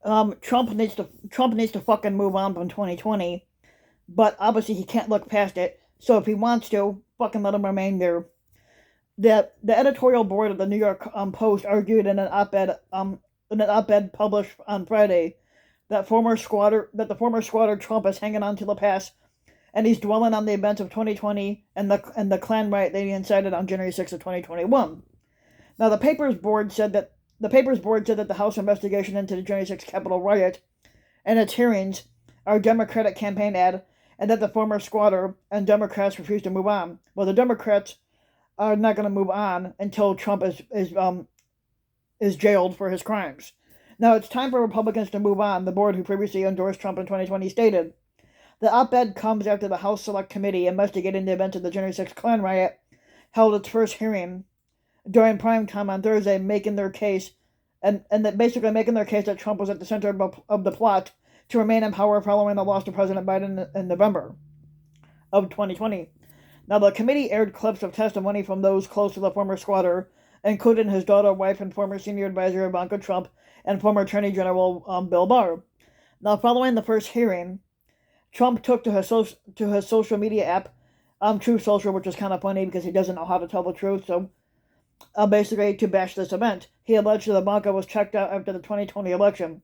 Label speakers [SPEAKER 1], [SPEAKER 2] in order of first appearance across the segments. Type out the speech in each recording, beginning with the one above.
[SPEAKER 1] Trump needs to fucking move on from 2020, but obviously he can't look past it. So if he wants to, fucking let him remain there. The editorial board of the New York Post argued in an op-ed published on Friday that the former squatter Trump is hanging on to the past, and he's dwelling on the events of 2020 and the Klan riot that he incited on January 6th of 2021. Now the paper's board said that the House investigation into the January 6th Capitol riot and its hearings are a Democratic campaign ad, and that the former squatter and Democrats refuse to move on. Well, the Democrats are not going to move on until Trump is jailed for his crimes. Now it's time for Republicans to move on. The board, who previously endorsed Trump in 2020, stated the op-ed comes after the House Select Committee investigating the events of the January 6th Klan riot held its first hearing during prime time on Thursday, making their case basically making their case that Trump was at the center of the plot to remain in power following the loss to President Biden in November of 2020. Now, the committee aired clips of testimony from those close to the former squatter, including his daughter, wife, and former senior advisor Ivanka Trump, and former Attorney General Bill Barr. Now, following the first hearing, Trump took to his social media app, Truth Social, which is kind of funny because he doesn't know how to tell the truth. So, basically, to bash this event, he alleged that Ivanka was checked out after the 2020 election.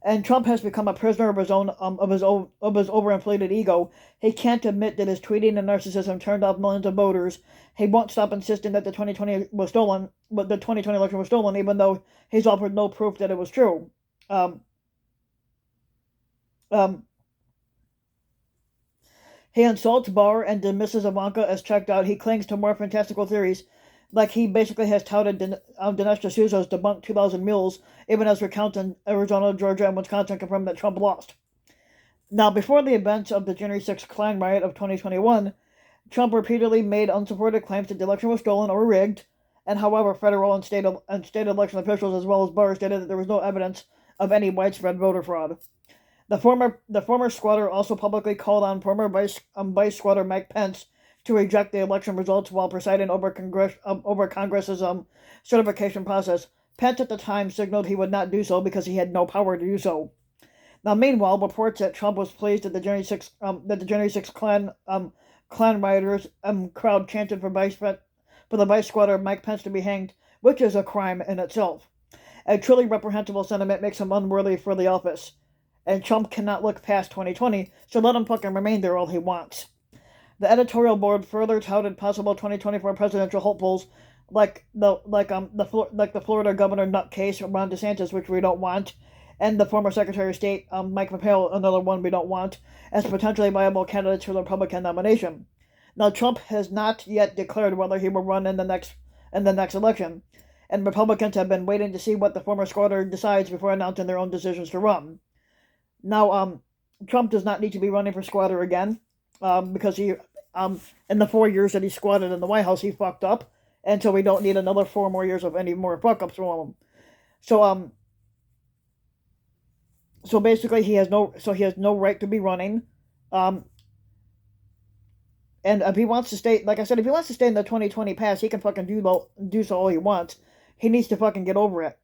[SPEAKER 1] And Trump has become a prisoner of his overinflated ego. He can't admit that his tweeting and narcissism turned off millions of voters. He won't stop insisting that the 2020 was stolen, but the 2020 election was stolen, even though he's offered no proof that it was true. Um, um, he insults Barr and dismisses Ivanka as checked out. He clings to more fantastical theories, like he basically has touted Dinesh D'Souza's debunked 2,000 mules, even as recounts in Arizona, Georgia, and Wisconsin confirmed that Trump lost. Now, before the events of the January 6th Klan riot of 2021, Trump repeatedly made unsupported claims that the election was stolen or rigged, and however, federal and state election officials as well as Barr stated that there was no evidence of any widespread voter fraud. The former squatter also publicly called on former Vice Squatter Mike Pence to reject the election results while presiding over Congress's certification process. Pence at the time signaled he would not do so because he had no power to do so. Now, meanwhile, reports that Trump was pleased that the January 6th Klan rioters crowd chanted for the vice squatter Mike Pence to be hanged, which is a crime in itself. A truly reprehensible sentiment makes him unworthy for the office, and Trump cannot look past 2020, so let him fucking remain there all he wants. The editorial board further touted possible 2024 presidential hopefuls like the Florida governor nutcase Ron DeSantis, which we don't want, and the former Secretary of State Mike Pompeo, another one we don't want, as potentially viable candidates for the Republican nomination. Now, Trump has not yet declared whether he will run in the next election, and Republicans have been waiting to see what the former squatter decides before announcing their own decisions to run. Now, Trump does not need to be running for squatter again, because in the 4 years that he squatted in the White House, he fucked up, and so we don't need another 4 more years of any more fuck ups from him. So so basically he has no right to be running, um, and if he wants to stay, like I said, if he wants to stay in the 2020 past, he can fucking do so all he wants. He needs to fucking get over it.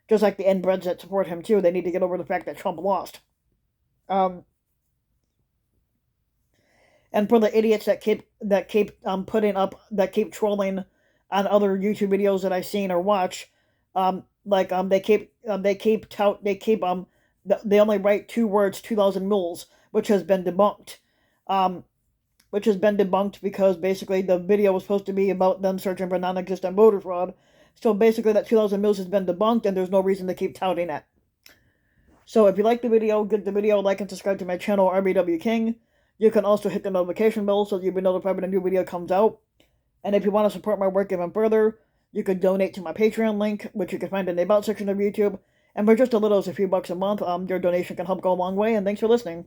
[SPEAKER 1] Just like the inbreds that support him too, they need to get over the fact that Trump lost. Um, and for the idiots that keep trolling on other YouTube videos that I've seen or watch, they only write two words, 2,000 mules, which has been debunked. Um, which has been debunked because basically the video was supposed to be about them searching for non-existent voter fraud. So basically that 2,000 mules has been debunked, and there's no reason to keep touting it. So if you like the video, give the video a like and subscribe to my channel, RBW King. You can also hit the notification bell so you'll be notified when a new video comes out. And if you want to support my work even further, you could donate to my Patreon link, which you can find in the About section of YouTube. And for just as little as a few bucks a month, your donation can help go a long way, and thanks for listening.